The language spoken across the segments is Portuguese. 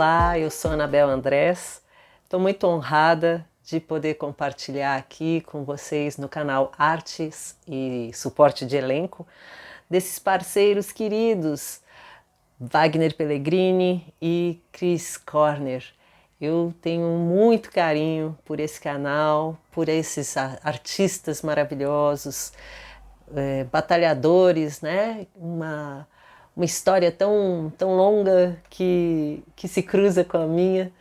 Olá, eu sou Anabel Andrés. Estou muito honrada de poder compartilhar aqui com vocês no canal Artes e Suporte de Elenco desses parceiros queridos, Wagner Pellegrini e Chris Corner. Eu tenho muito carinho por esse canal, por esses artistas maravilhosos, batalhadores, né? Uma história tão longa que se cruza com a minha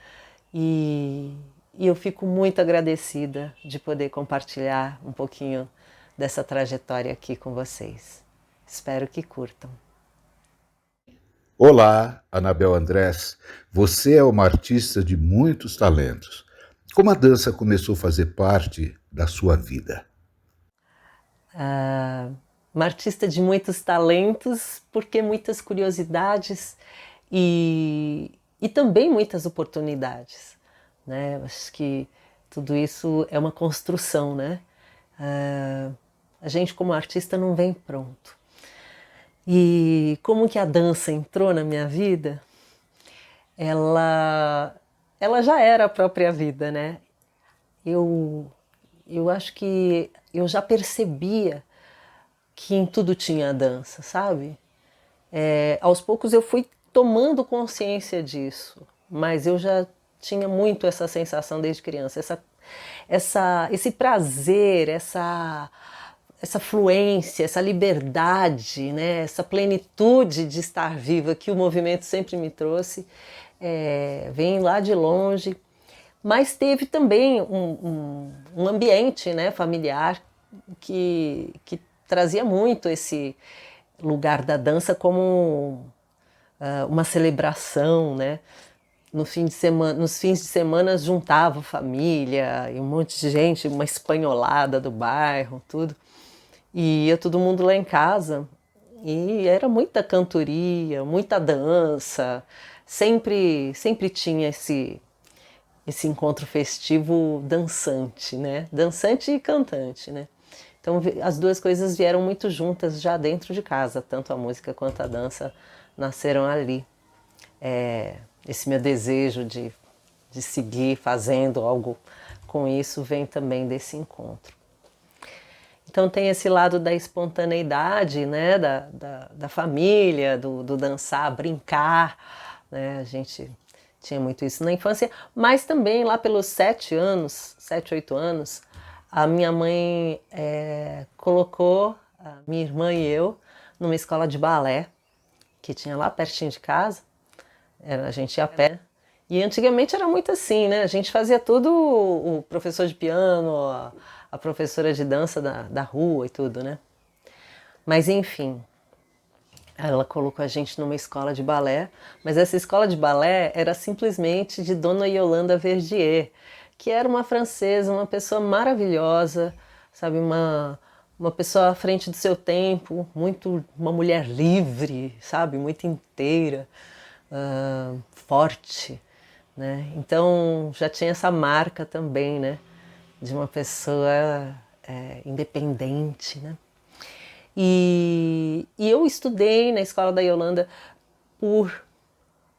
e eu fico muito agradecida de poder compartilhar um pouquinho dessa trajetória aqui com vocês. Espero que curtam. Olá, Anabel Andrés. Você é uma artista de muitos talentos. Como a dança começou a fazer parte da sua vida? Uma artista de muitos talentos, porque muitas curiosidades e também muitas oportunidades, né? Eu acho que tudo isso é uma construção, né? A gente como artista não vem pronto. E como que a dança entrou na minha vida? Ela já era a própria vida, né? Eu acho que eu já percebia que em tudo tinha dança, sabe? Aos poucos eu fui tomando consciência disso, mas eu já tinha muito essa sensação desde criança, esse prazer, essa fluência, essa liberdade, né? Essa plenitude de estar viva que o movimento sempre me trouxe, vem lá de longe. Mas teve também um ambiente, né, familiar que trazia muito esse lugar da dança como uma celebração, né? No fim de semana, nos fins de semana juntava família e um monte de gente, uma espanholada do bairro, tudo. E ia todo mundo lá em casa e era muita cantoria, muita dança. Sempre tinha esse encontro festivo dançante, né? Dançante e cantante, né? Então as duas coisas vieram muito juntas já dentro de casa, tanto a música quanto a dança nasceram ali. Esse meu desejo de seguir fazendo algo com isso vem também desse encontro. Então tem esse lado da espontaneidade, né, da família, do dançar, brincar, né, a gente tinha muito isso na infância, mas também lá pelos 7, 8 anos, a minha mãe colocou a minha irmã e eu numa escola de balé, que tinha lá pertinho de casa, a gente ia a pé. E antigamente era muito assim, né? A gente fazia tudo, o professor de piano, a professora de dança da rua e tudo, né? Mas enfim, ela colocou a gente numa escola de balé, mas essa escola de balé era simplesmente de Dona Yolanda Verdier, que era uma francesa, uma pessoa maravilhosa, sabe? Uma pessoa à frente do seu tempo, uma mulher livre, sabe? Muito inteira, forte, né? Então já tinha essa marca também, né? De uma pessoa independente, né? E eu estudei na escola da Yolanda por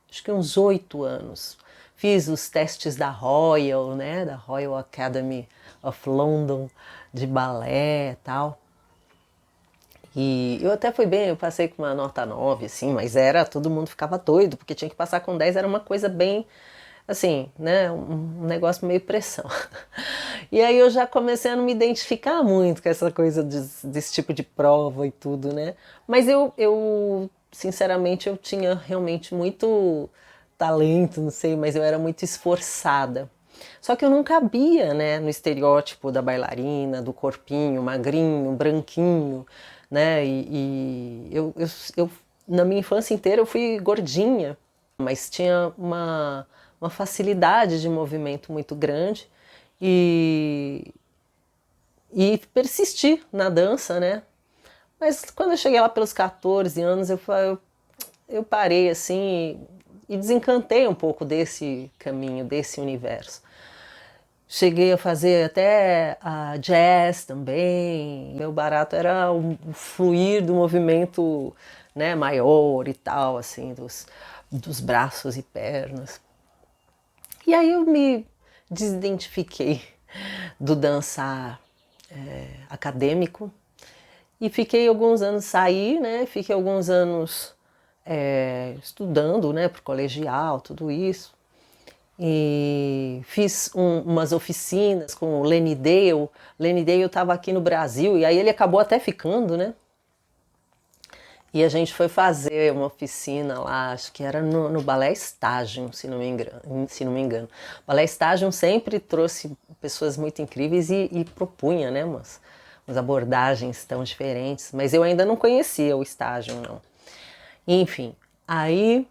acho que uns 8 anos. Fiz os testes da Royal, né? Da Royal Academy of London, de balé e tal. E eu até fui bem, eu passei com uma nota 9, assim, mas todo mundo ficava doido, porque tinha que passar com 10, era uma coisa bem, assim, né, um negócio meio pressão. E aí eu já comecei a não me identificar muito com essa coisa desse tipo de prova e tudo, né. Mas sinceramente, eu tinha realmente muito talento, não sei, mas eu era muito esforçada. Só que eu não cabia, né, no estereótipo da bailarina, do corpinho magrinho, branquinho, né? Na minha infância inteira eu fui gordinha, mas tinha uma facilidade de movimento muito grande e, e persisti na dança, né? Mas quando eu cheguei lá pelos 14 anos, eu parei assim e desencantei um pouco desse caminho, desse universo. Cheguei a fazer até a jazz também. Meu barato era o fluir do movimento, né, maior e tal, assim, dos braços e pernas. E aí eu me desidentifiquei do dançar acadêmico e fiquei alguns anos, saí, né? Fiquei alguns anos estudando, né, para o colegial, tudo isso. E fiz umas oficinas com o Lenny Dale. Lenny Dale estava aqui no Brasil e aí ele acabou até ficando, né? E a gente foi fazer uma oficina lá, acho que era no Balé Estágio, se não me engano. O Balé Estágio sempre trouxe pessoas muito incríveis e propunha, né, umas abordagens tão diferentes, mas eu ainda não conhecia o estágio, não. Enfim, aí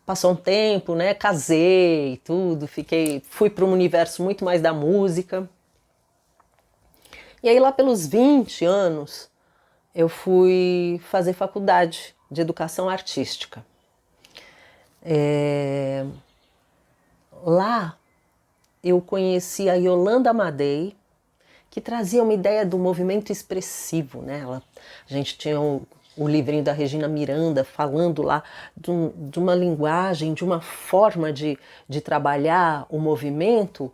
passou um tempo, né, casei, tudo, fui para um universo muito mais da música. E aí lá pelos 20 anos, eu fui fazer faculdade de educação artística. Lá eu conheci a Yolanda Amadei, que trazia uma ideia do movimento expressivo, né? A gente tinha o livrinho da Regina Miranda falando lá de uma linguagem, de uma forma de trabalhar o movimento,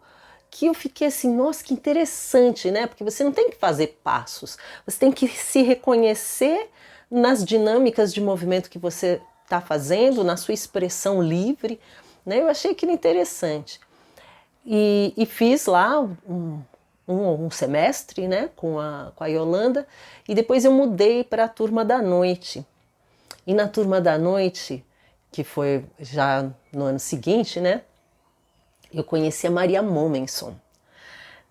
que eu fiquei assim, nossa, que interessante, né? Porque você não tem que fazer passos, você tem que se reconhecer nas dinâmicas de movimento que você está fazendo, na sua expressão livre, né? Eu achei aquilo interessante. E fiz lá um semestre, né, com a Yolanda, e depois eu mudei para a turma da noite. E na turma da noite, que foi já no ano seguinte, né, eu conheci a Maria Momenson.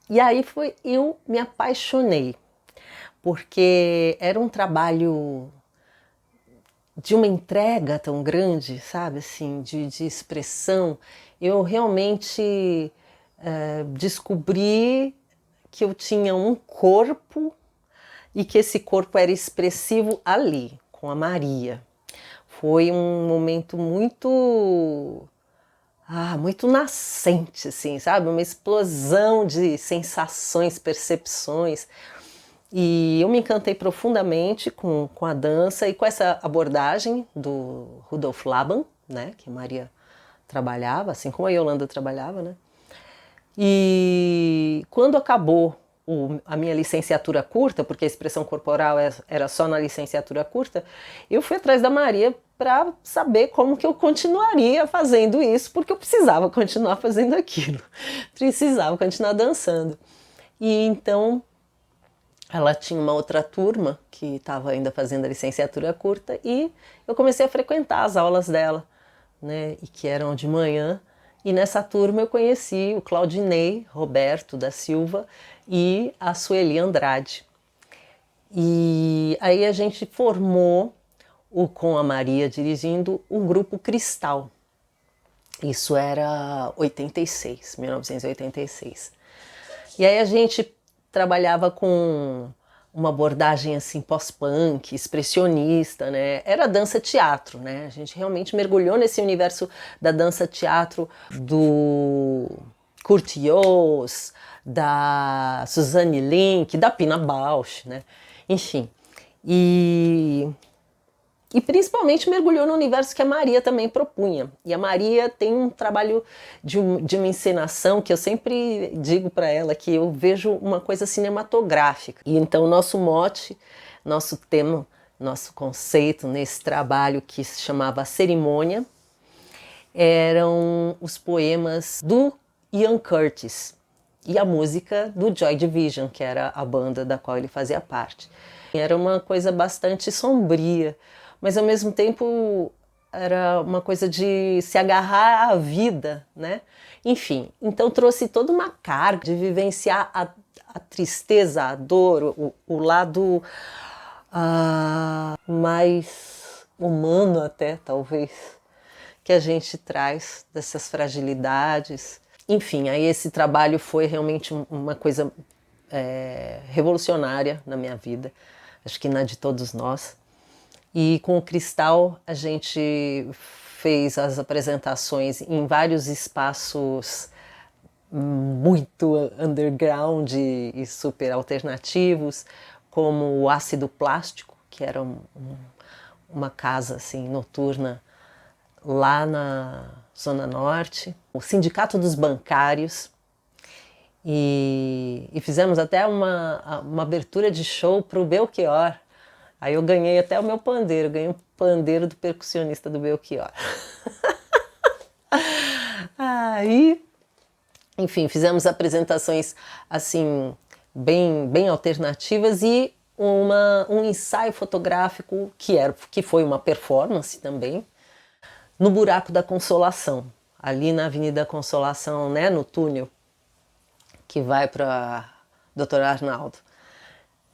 E aí eu me apaixonei, porque era um trabalho de uma entrega tão grande, sabe, assim, de expressão. Eu realmente descobri que eu tinha um corpo e que esse corpo era expressivo ali, com a Maria. Foi um momento muito nascente, assim, sabe? Uma explosão de sensações, percepções. E eu me encantei profundamente com a dança e com essa abordagem do Rudolf Laban, né? Que a Maria trabalhava, assim como a Yolanda trabalhava, né? E quando acabou a minha licenciatura curta, porque a expressão corporal era só na licenciatura curta, eu fui atrás da Maria para saber como que eu continuaria fazendo isso, porque eu precisava continuar fazendo aquilo, precisava continuar dançando. E então ela tinha uma outra turma que estava ainda fazendo a licenciatura curta e eu comecei a frequentar as aulas dela, né, e que eram de manhã. E nessa turma eu conheci o Claudinei Roberto da Silva e a Sueli Andrade. E aí a gente formou, com a Maria dirigindo, o grupo Cristal. Isso era 1986. E aí a gente trabalhava com uma abordagem assim pós-punk, expressionista, né? Era dança-teatro, né? A gente realmente mergulhou nesse universo da dança-teatro do Kurt Jooss, da Suzanne Link, da Pina Bausch, né? Enfim. E principalmente mergulhou no universo que a Maria também propunha. E a Maria tem um trabalho de uma encenação que eu sempre digo para ela que eu vejo uma coisa cinematográfica. E então nosso mote, nosso tema, nosso conceito nesse trabalho que se chamava Cerimônia eram os poemas do Ian Curtis e a música do Joy Division, que era a banda da qual ele fazia parte. Era uma coisa bastante sombria, mas ao mesmo tempo era uma coisa de se agarrar à vida, né? Enfim, então trouxe toda uma carga de vivenciar a tristeza, a dor, o lado mais humano até, talvez, que a gente traz dessas fragilidades. Enfim, aí esse trabalho foi realmente uma coisa revolucionária na minha vida, acho que na de todos nós. E com o Cristal a gente fez as apresentações em vários espaços muito underground e super alternativos, como o Ácido Plástico, que era uma casa assim noturna lá na Zona Norte, o Sindicato dos Bancários, e fizemos até uma abertura de show para o Belchior. Aí eu ganhei até o meu pandeiro, ganhei um pandeiro do percussionista do Belchior. Aí, enfim, fizemos apresentações assim bem alternativas e um ensaio fotográfico que foi uma performance também no Buraco da Consolação, ali na Avenida Consolação, né, no túnel que vai para Dr. Arnaldo.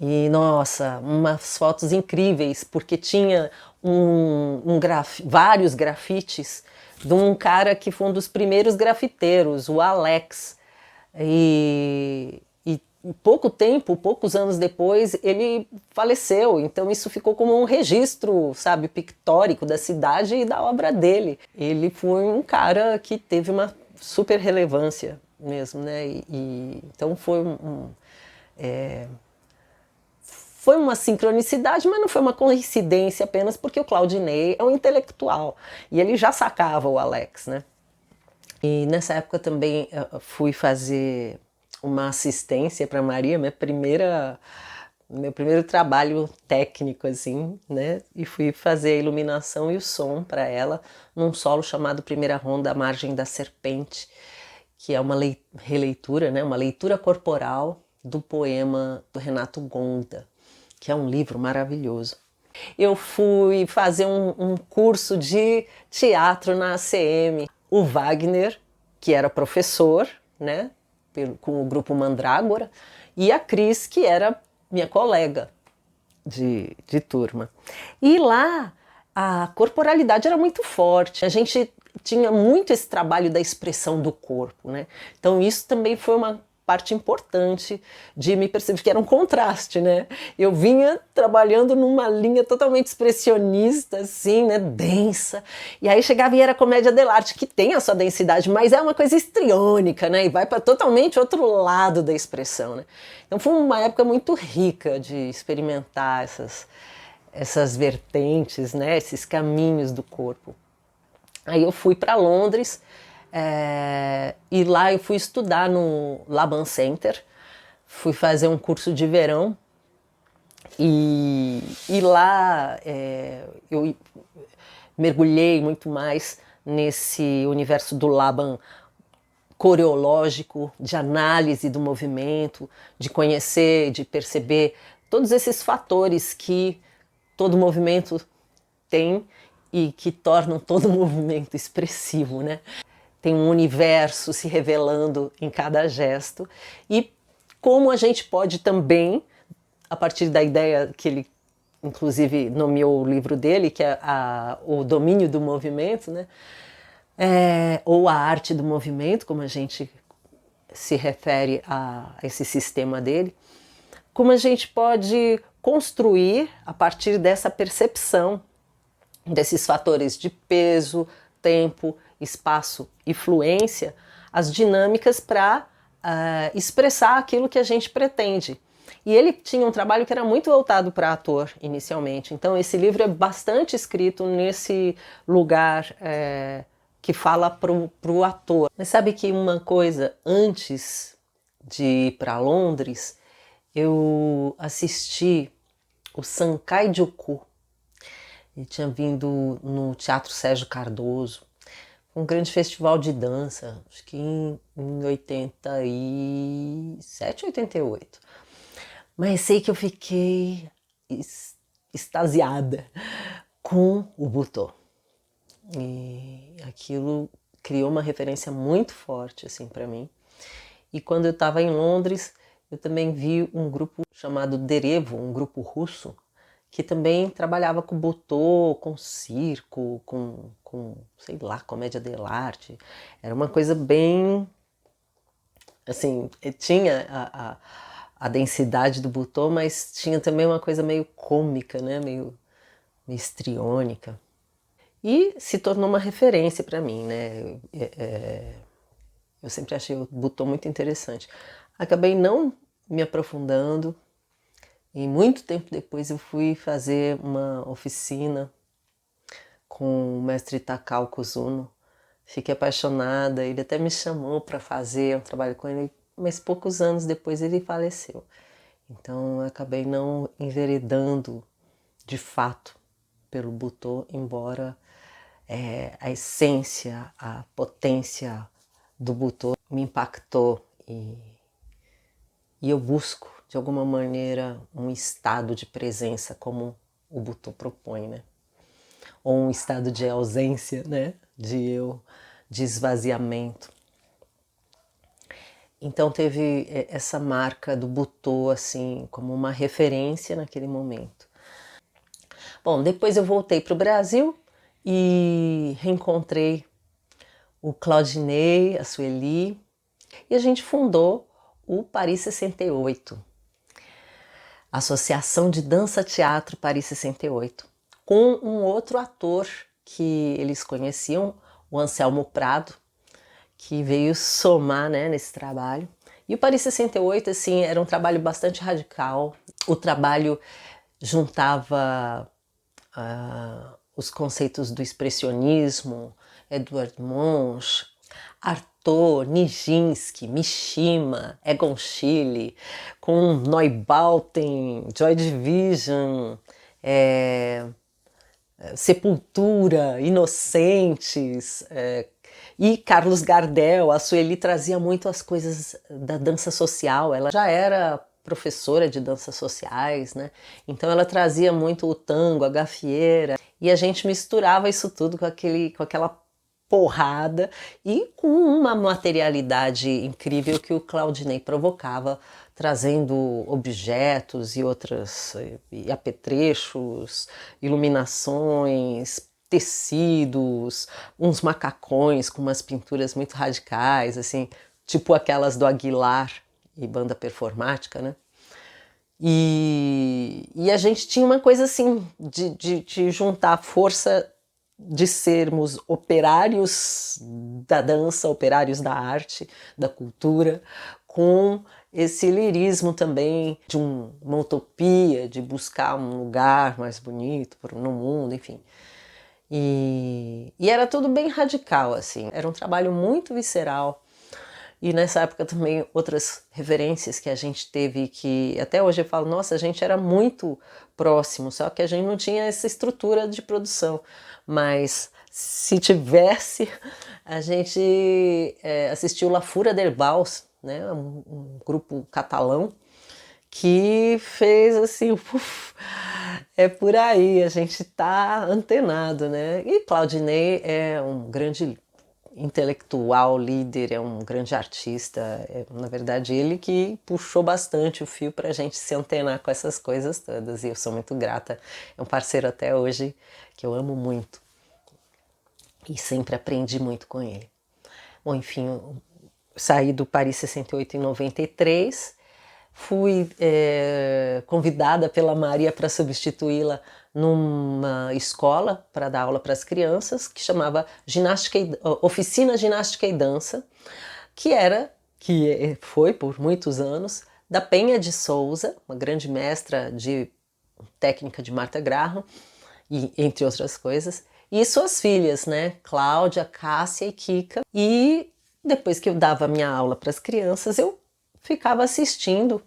E nossa, umas fotos incríveis, porque tinha vários grafites de um cara que foi um dos primeiros grafiteiros, o Alex. E poucos anos depois, ele faleceu. Então isso ficou como um registro, sabe, pictórico da cidade e da obra dele. Ele foi um cara que teve uma super relevância mesmo, né? Então foi uma sincronicidade, mas não foi uma coincidência apenas porque o Claudinei é um intelectual e ele já sacava o Alex, né? E nessa época também fui fazer uma assistência para Maria, meu primeiro trabalho técnico, assim, né? E fui fazer a iluminação e o som para ela num solo chamado Primeira Ronda à Margem da Serpente, que é uma releitura, né? Uma leitura corporal do poema do Renato Gonda, que é um livro maravilhoso. Eu fui fazer um curso de teatro na ACM. O Wagner, que era professor, né, com o grupo Mandrágora, e a Cris, que era minha colega de turma. E lá a corporalidade era muito forte. A gente tinha muito esse trabalho da expressão do corpo, né? Então isso também foi uma parte importante de me perceber que era um contraste, né? Eu vinha trabalhando numa linha totalmente expressionista, assim, né, densa, e aí chegava e era comédia dell'arte, que tem a sua densidade, mas é uma coisa histriônica, né? E vai para totalmente outro lado da expressão, né? Então foi uma época muito rica de experimentar essas vertentes, né? Esses caminhos do corpo. Aí eu fui para Londres. E lá eu fui estudar no Laban Center, fui fazer um curso de verão e lá eu mergulhei muito mais nesse universo do Laban coreológico, de análise do movimento, de conhecer, de perceber todos esses fatores que todo movimento tem e que tornam todo movimento expressivo, né? Tem um universo se revelando em cada gesto e como a gente pode também, a partir da ideia que ele inclusive nomeou o livro dele, que é o domínio do movimento, né? Ou a arte do movimento, como a gente se refere a esse sistema dele, como a gente pode construir a partir dessa percepção desses fatores de peso, tempo, espaço e fluência, as dinâmicas para expressar aquilo que a gente pretende. E ele tinha um trabalho que era muito voltado para ator inicialmente. Então esse livro é bastante escrito nesse lugar que fala para o ator. Mas sabe que uma coisa, antes de ir para Londres, eu assisti o Sankei Juku. Ele tinha vindo no Teatro Sérgio Cardoso, um grande festival de dança, acho que em 87, 88. Mas sei que eu fiquei extasiada com o Butô. E aquilo criou uma referência muito forte assim para mim. E quando eu estava em Londres, eu também vi um grupo chamado Derevo, um grupo russo, que também trabalhava com butô, com circo, com sei lá, comédia dell'arte. Era uma coisa bem, assim, tinha a densidade do butô, mas tinha também uma coisa meio cômica, né? Meio histriônica. E se tornou uma referência para mim, né? Eu sempre achei o butô muito interessante. Acabei não me aprofundando. E muito tempo depois eu fui fazer uma oficina com o mestre Takao Kuzuno. Fiquei apaixonada, ele até me chamou para fazer um trabalho com ele, mas poucos anos depois ele faleceu. Então eu acabei não enveredando de fato pelo Butô, embora a essência, a potência do Butô me impactou e eu busco de alguma maneira um estado de presença como o Butô propõe, né? Ou um estado de ausência, né? De esvaziamento. Então teve essa marca do Butô assim como uma referência naquele momento. Bom, depois eu voltei para o Brasil e reencontrei o Claudinei, a Sueli, e a gente fundou o Paris 68, Associação de Dança Teatro Paris 68, com um outro ator que eles conheciam, o Anselmo Prado, que veio somar, né, nesse trabalho. E o Paris 68, assim, era um trabalho bastante radical. O trabalho juntava os conceitos do expressionismo, Edvard Munch, Artaud, Nijinsky, Mishima, Egon Schiele, com Neubauten, Joy Division, Sepultura, Inocentes, e Carlos Gardel. A Sueli trazia muito as coisas da dança social, ela já era professora de danças sociais, né? Então ela trazia muito o tango, a gafieira, e a gente misturava isso tudo com aquela porrada e com uma materialidade incrível que o Claudinei provocava, trazendo objetos e apetrechos, iluminações, tecidos, uns macacões com umas pinturas muito radicais, assim, tipo aquelas do Aguilar e banda performática, né? E a gente tinha uma coisa assim de juntar a força de sermos operários da dança, operários da arte, da cultura, com esse lirismo também de uma utopia, de buscar um lugar mais bonito no mundo, enfim. E era tudo bem radical, assim, era um trabalho muito visceral. E nessa época também outras referências que a gente teve, que até hoje eu falo, nossa, a gente era muito próximo, só que a gente não tinha essa estrutura de produção. Mas se tivesse, a gente assistiu La Fura del Baus, né, um grupo catalão, que fez assim, é por aí, a gente tá antenado, né? E Claudinei é um grande intelectual, líder, é um grande artista, na verdade ele que puxou bastante o fio para a gente se antenar com essas coisas todas, e eu sou muito grata, é um parceiro até hoje que eu amo muito e sempre aprendi muito com ele. Bom, enfim, eu saí do Paris 68 em 93, fui convidada pela Maria para substituí-la numa escola para dar aula para as crianças, que chamava Oficina Ginástica e Dança, que foi por muitos anos da Penha de Souza, uma grande mestra de técnica de Martha Graham, e entre outras coisas, e suas filhas, né, Cláudia, Cássia e Kika. E depois que eu dava minha aula para as crianças, eu ficava assistindo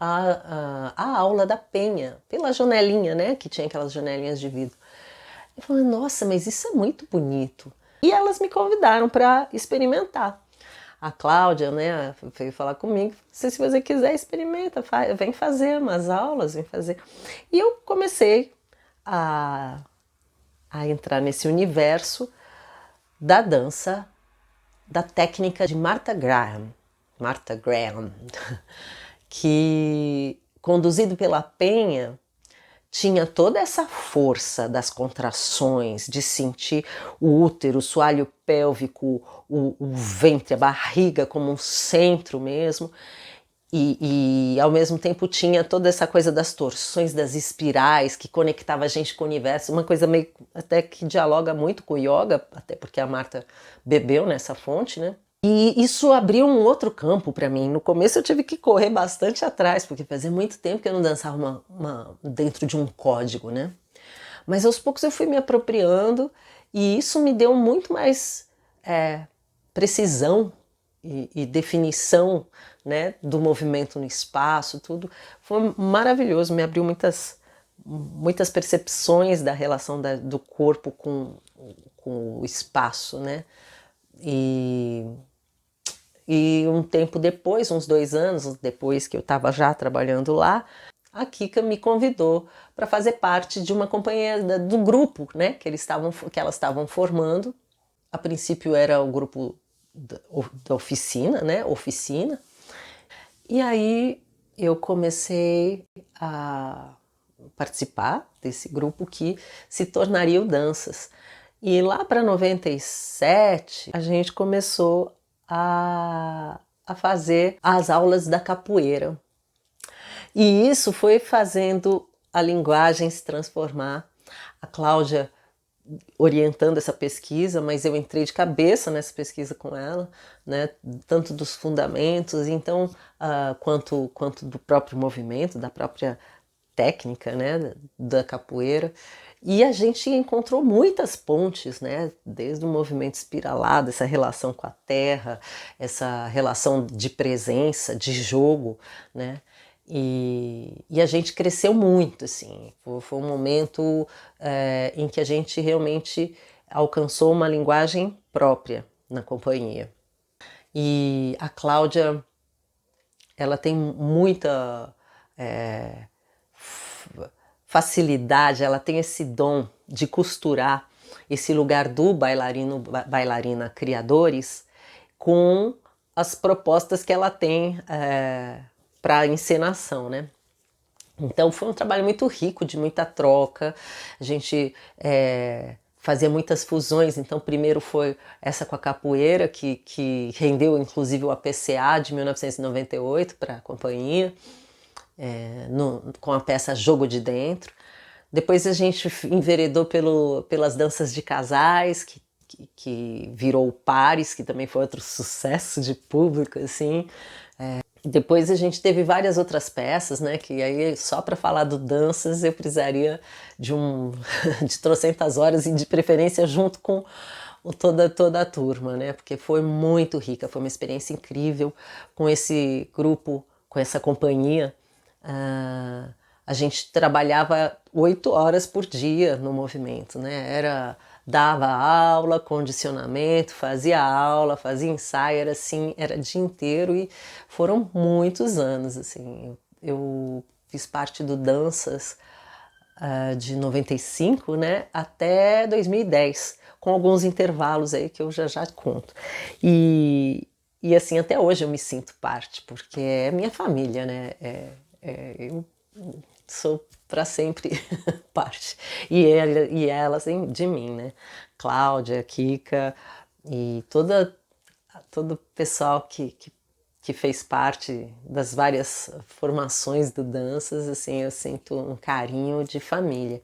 a aula da Penha, pela janelinha, né? Que tinha aquelas janelinhas de vidro. Eu falei, nossa, mas isso é muito bonito. E elas me convidaram para experimentar. A Cláudia, né, veio falar comigo, se você quiser, experimenta, vem fazer umas aulas, vem fazer. E eu comecei a entrar nesse universo da dança, da técnica de Martha Graham, que, conduzido pela Penha, tinha toda essa força das contrações, de sentir o útero, o soalho pélvico, o ventre, a barriga como um centro mesmo, e ao mesmo tempo tinha toda essa coisa das torções, das espirais, que conectava a gente com o universo, uma coisa meio até que dialoga muito com o yoga, até porque a Martha bebeu nessa fonte, né? E isso abriu um outro campo para mim. No começo eu tive que correr bastante atrás, porque fazia muito tempo que eu não dançava dentro de um código, né? Mas aos poucos eu fui me apropriando e isso me deu muito mais precisão e definição, né, do movimento no espaço, tudo. Foi maravilhoso, me abriu muitas percepções da relação do corpo com o espaço, né? E um tempo depois, uns 2 anos depois que eu estava já trabalhando lá, a Kika me convidou para fazer parte de uma companhia do grupo, né, que elas estavam formando. A princípio era o grupo da oficina, né, oficina. E aí eu comecei a participar desse grupo que se tornaria o Danças. E lá para 97 a gente começou a fazer as aulas da capoeira. E isso foi fazendo a linguagem se transformar. A Cláudia orientando essa pesquisa, mas eu entrei de cabeça nessa pesquisa com ela, né, tanto dos fundamentos, então, quanto do próprio movimento, da própria técnica, né, da capoeira. E a gente encontrou muitas pontes, né, desde o movimento espiralado, essa relação com a terra, essa relação de presença, de jogo, né, e a gente cresceu muito, assim. Foi um momento em que a gente realmente alcançou uma linguagem própria na companhia. E a Cláudia, ela tem muita facilidade, ela tem esse dom de costurar esse lugar do bailarino, bailarina criadores com as propostas que ela tem para encenação, né? Então foi um trabalho muito rico, de muita troca. A gente fazia muitas fusões. Então primeiro foi essa com a capoeira, que rendeu inclusive o APCA de 1998 para a companhia, com a peça Jogo de Dentro. Depois a gente enveredou pelas danças de casais, que virou o Pares, que também foi outro sucesso de público, assim. Depois a gente teve várias outras peças, né? Que aí só para falar do Danças eu precisaria de trocentas horas e de preferência junto com toda a turma, né? Porque foi muito rica, foi uma experiência incrível com esse grupo, com essa companhia. A gente trabalhava 8 horas por dia no movimento, né? Dava aula, condicionamento, fazia aula, fazia ensaio, era assim, era dia inteiro e foram muitos anos, assim. Eu fiz parte do Danças de 95, né, até 2010, com alguns intervalos aí que eu já conto. E assim, até hoje eu me sinto parte, porque é minha família, né? Eu sou para sempre parte. E ela assim, de mim, né? Cláudia, Kika e todo o pessoal que fez parte das várias formações do Danças, assim, eu sinto um carinho de família.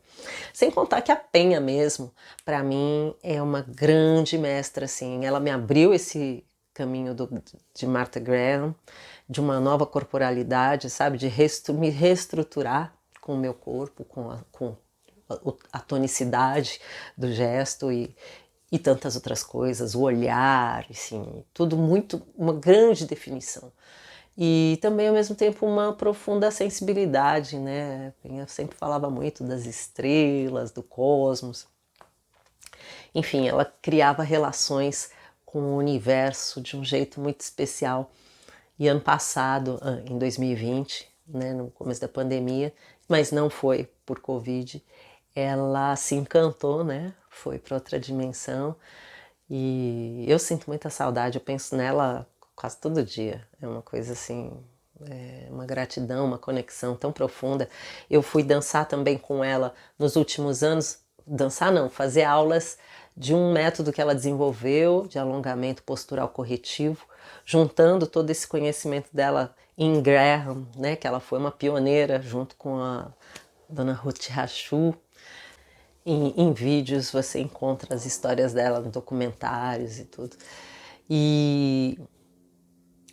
Sem contar que a Penha mesmo, para mim, é uma grande mestra, assim. Ela me abriu esse caminho de Martha Graham, de uma nova corporalidade, sabe? De me reestruturar com o meu corpo, com a tonicidade do gesto e tantas outras coisas, o olhar, assim, tudo muito, uma grande definição. E também, ao mesmo tempo, uma profunda sensibilidade, né? Eu sempre falava muito das estrelas, do cosmos. Enfim, ela criava relações com o universo de um jeito muito especial. E ano passado, em 2020, né, no começo da pandemia, mas não foi por Covid, ela se encantou, né? Foi para outra dimensão e eu sinto muita saudade, eu penso nela quase todo dia. É uma coisa assim, uma gratidão, uma conexão tão profunda. Eu fui dançar também com ela nos últimos anos, dançar não, fazer aulas de um método que ela desenvolveu de alongamento postural corretivo, juntando todo esse conhecimento dela em Graham, né, que ela foi uma pioneira junto com a dona Ruth Rachu. Em vídeos você encontra as histórias dela, em documentários e tudo. E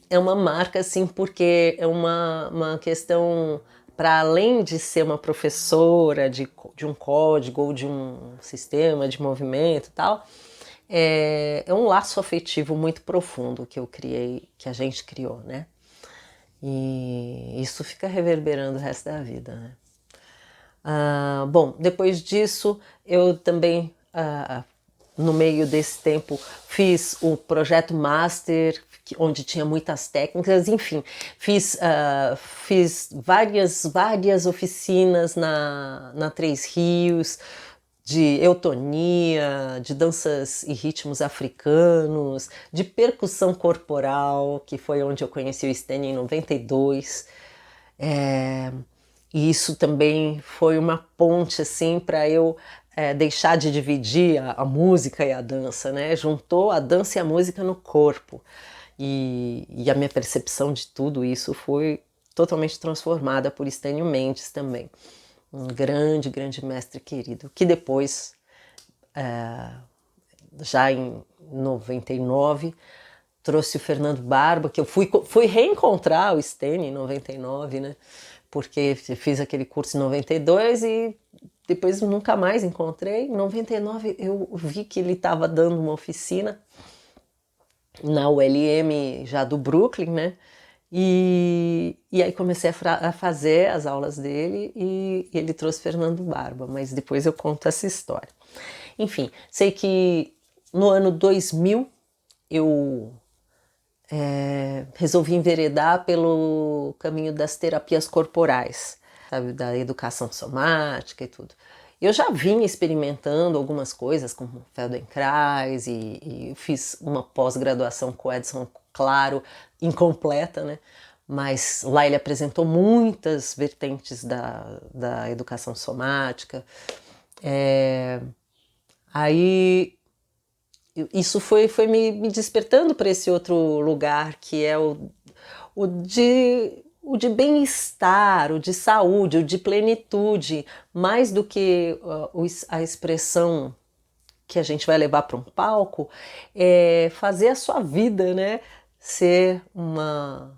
é uma marca, assim, porque é uma questão, para além de ser uma professora de um código ou de um sistema de movimento e tal. É um laço afetivo muito profundo que eu criei, que a gente criou, né? E isso fica reverberando o resto da vida, né? Bom, depois disso, eu também, no meio desse tempo, fiz o projeto Master, onde tinha muitas técnicas, enfim, fiz várias oficinas na Três Rios, de eutonia, de danças e ritmos africanos, de percussão corporal, que foi onde eu conheci o Stênio em 92. E isso também foi uma ponte assim para eu deixar de dividir a música e a dança, né? Juntou a dança e a música no corpo. E a minha percepção de tudo isso foi totalmente transformada por Stênio Mendes também. Um grande, grande mestre querido, que depois, já em 99, trouxe o Fernando Barba, que eu fui reencontrar o Stênio em 99, né? Porque fiz aquele curso em 92 e depois nunca mais encontrei. Em 99 eu vi que ele estava dando uma oficina na ULM já do Brooklyn, né? E aí comecei a fazer as aulas dele e ele trouxe Fernando Barba, mas depois eu conto essa história. Enfim, sei que no ano 2000 eu resolvi enveredar pelo caminho das terapias corporais, sabe, da educação somática e tudo. Eu já vinha experimentando algumas coisas como Feldenkrais e fiz uma pós-graduação com o Edson Claro, incompleta, né? Mas lá ele apresentou muitas vertentes da educação somática. Aí isso foi me despertando para esse outro lugar que é o de bem-estar, o de saúde, o de plenitude, mais do que a expressão que a gente vai levar para um palco, é fazer a sua vida, né, ser uma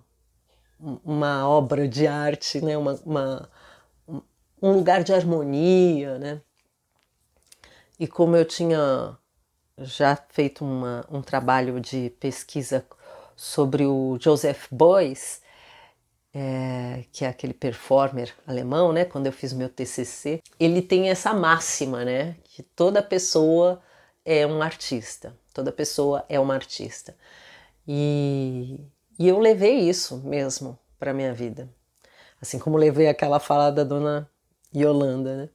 obra de arte, né, um lugar de harmonia, né? E como eu tinha já feito um trabalho de pesquisa sobre o Joseph Beuys, que é aquele performer alemão, né? Quando eu fiz meu TCC, ele tem essa máxima, né? Que toda pessoa é um artista, toda pessoa é uma artista. E eu levei isso mesmo para minha vida, assim como levei aquela fala da dona Yolanda, né?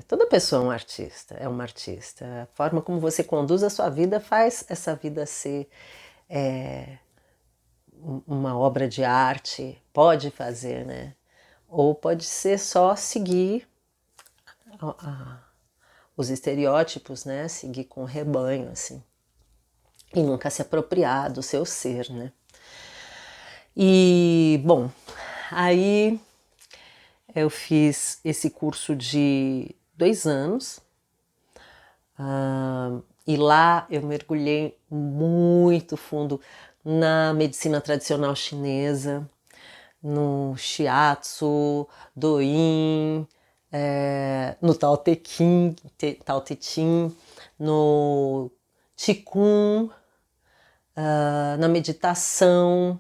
Toda pessoa é um artista, é uma artista. A forma como você conduz a sua vida faz essa vida ser uma obra de arte, pode fazer, né? Ou pode ser só seguir os estereótipos, né? Seguir com o rebanho, assim. E nunca se apropriar do seu ser, né? E, bom, aí eu fiz esse curso de 2 anos e lá eu mergulhei muito fundo na medicina tradicional chinesa, no Shiatsu, Do Yin, no Tao Te Ching, no Qigong, na meditação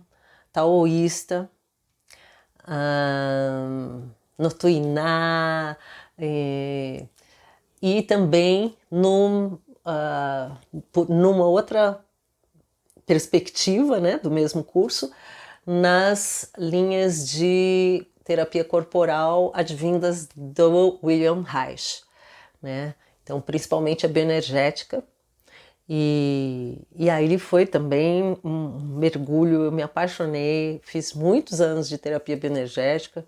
taoísta, no Tuiná, e também numa outra perspectiva, né, do mesmo curso, nas linhas de terapia corporal advindas do William Reich, né? Então, principalmente a bioenergética. E aí ele foi também um mergulho, eu me apaixonei, fiz muitos anos de terapia bioenergética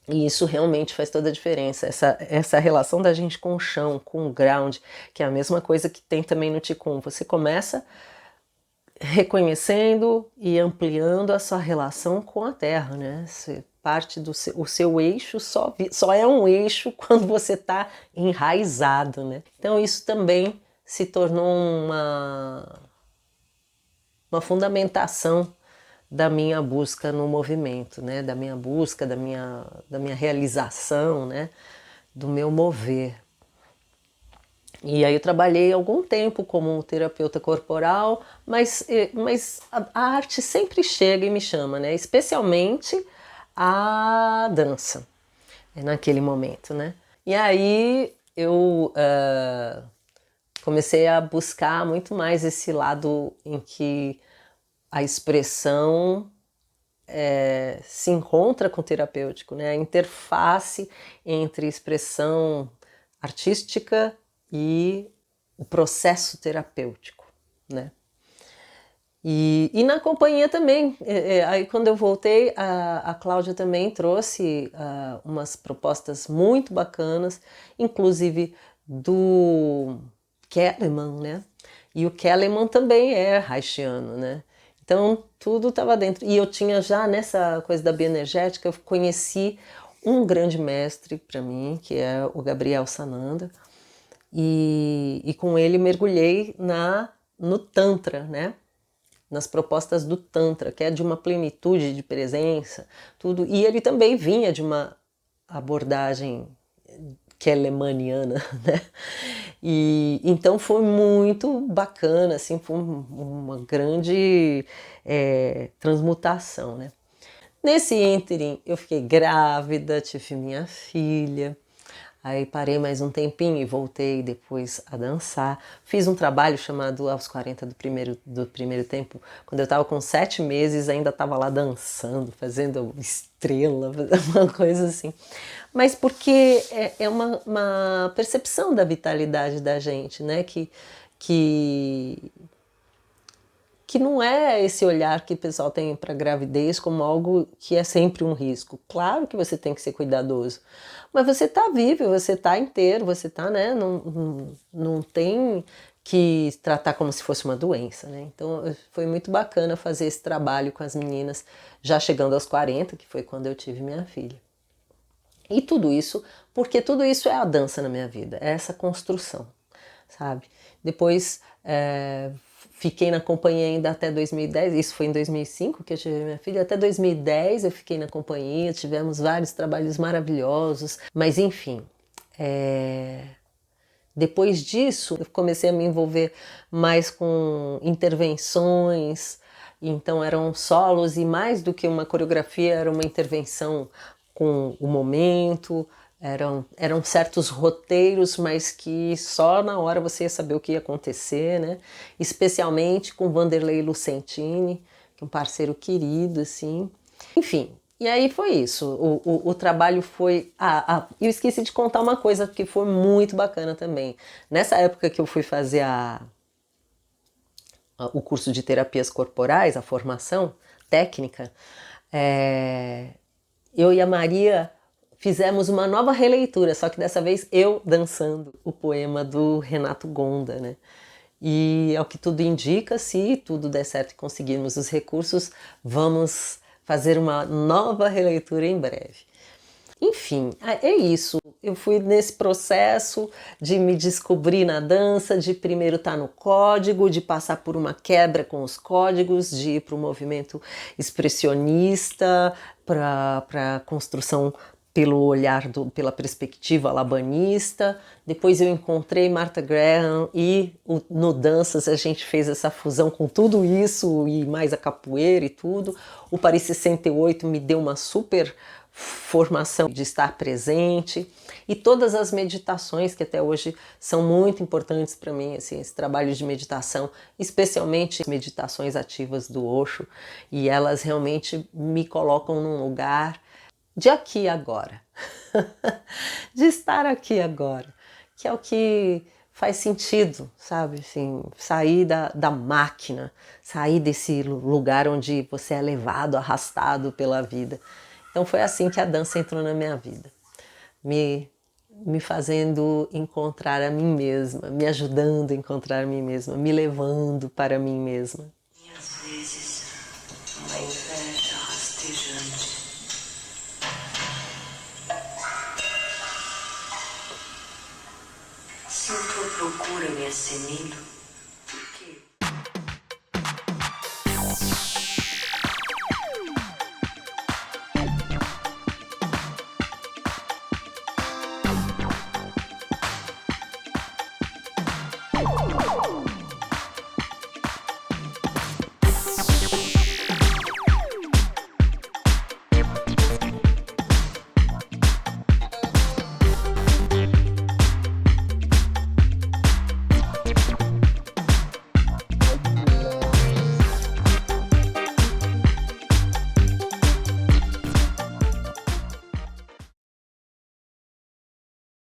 e isso realmente faz toda a diferença, essa relação da gente com o chão, com o ground, que é a mesma coisa que tem também no Qigong. Você começa reconhecendo e ampliando a sua relação com a Terra, né? Parte do o seu eixo só é um eixo quando você está enraizado, né? Então isso também se tornou uma fundamentação da minha busca no movimento, né? Da minha busca, da minha realização, né? Do meu mover. E aí eu trabalhei algum tempo como terapeuta corporal, mas a arte sempre chega e me chama, né? Especialmente a dança, naquele momento, né? E aí eu comecei a buscar muito mais esse lado em que a expressão se encontra com o terapêutico, né? A interface entre expressão artística e o processo terapêutico, né? E na companhia também, aí quando eu voltei, a Cláudia também trouxe umas propostas muito bacanas, inclusive do Kellerman, né? E o Kellerman também é haitiano, né? Então tudo estava dentro. E eu tinha já nessa coisa da bioenergética, eu conheci um grande mestre para mim, que é o Gabriel Sananda, e com ele mergulhei no Tantra, né? Nas propostas do Tantra, que é de uma plenitude de presença, tudo. E ele também vinha de uma abordagem kelemaniana, né? E então foi muito bacana, assim, foi uma grande transmutação, né? Nesse ínterim, eu fiquei grávida, tive minha filha. Aí parei mais um tempinho e voltei depois a dançar. Fiz um trabalho chamado Aos 40 do primeiro tempo. Quando eu estava com 7 meses, ainda estava lá dançando, fazendo estrela, uma coisa assim. Mas porque é uma percepção da vitalidade da gente, né? Que não é esse olhar que o pessoal tem para a gravidez como algo que é sempre um risco. Claro que você tem que ser cuidadoso, mas você está vivo, você está inteiro, você está, né? Não tem que tratar como se fosse uma doença, né? Então foi muito bacana fazer esse trabalho com as meninas já chegando aos 40, que foi quando eu tive minha filha. E tudo isso, porque tudo isso é a dança na minha vida, é essa construção, sabe? Depois fiquei na companhia ainda até 2010, isso foi em 2005 que eu tive minha filha, até 2010 eu fiquei na companhia, tivemos vários trabalhos maravilhosos, mas enfim, depois disso eu comecei a me envolver mais com intervenções, então eram solos e mais do que uma coreografia, era uma intervenção com o momento, eram certos roteiros, mas que só na hora você ia saber o que ia acontecer, né? Especialmente com Vanderlei Lucentini, que é um parceiro querido, assim. Enfim, e aí foi isso. O trabalho foi... eu esqueci de contar uma coisa que foi muito bacana também. Nessa época que eu fui fazer o curso de terapias corporais, a formação técnica, eu e a Maria fizemos uma nova releitura, só que dessa vez eu dançando o poema do Renato Gonda, né? E ao que tudo indica, se tudo der certo e conseguirmos os recursos, vamos fazer uma nova releitura em breve. Enfim, é isso. Eu fui nesse processo de me descobrir na dança, de primeiro estar no código, de passar por uma quebra com os códigos, de ir para o movimento expressionista, para a construção pelo olhar, pela perspectiva labanista. Depois eu encontrei Martha Graham e no Danças a gente fez essa fusão com tudo isso e mais a capoeira e tudo. O Paris 68 me deu uma super formação de estar presente e todas as meditações que até hoje são muito importantes para mim, assim, esse trabalho de meditação, especialmente meditações ativas do Osho, e elas realmente me colocam num lugar de aqui e agora, de estar aqui agora, que é o que faz sentido, sabe? Assim, sair da máquina, sair desse lugar onde você é levado, arrastado pela vida. Então foi assim que a dança entrou na minha vida, me fazendo encontrar a mim mesma, me ajudando a encontrar a mim mesma, me levando para mim mesma. E às vezes uma inveja rastejante. Sinto a procura me assemelho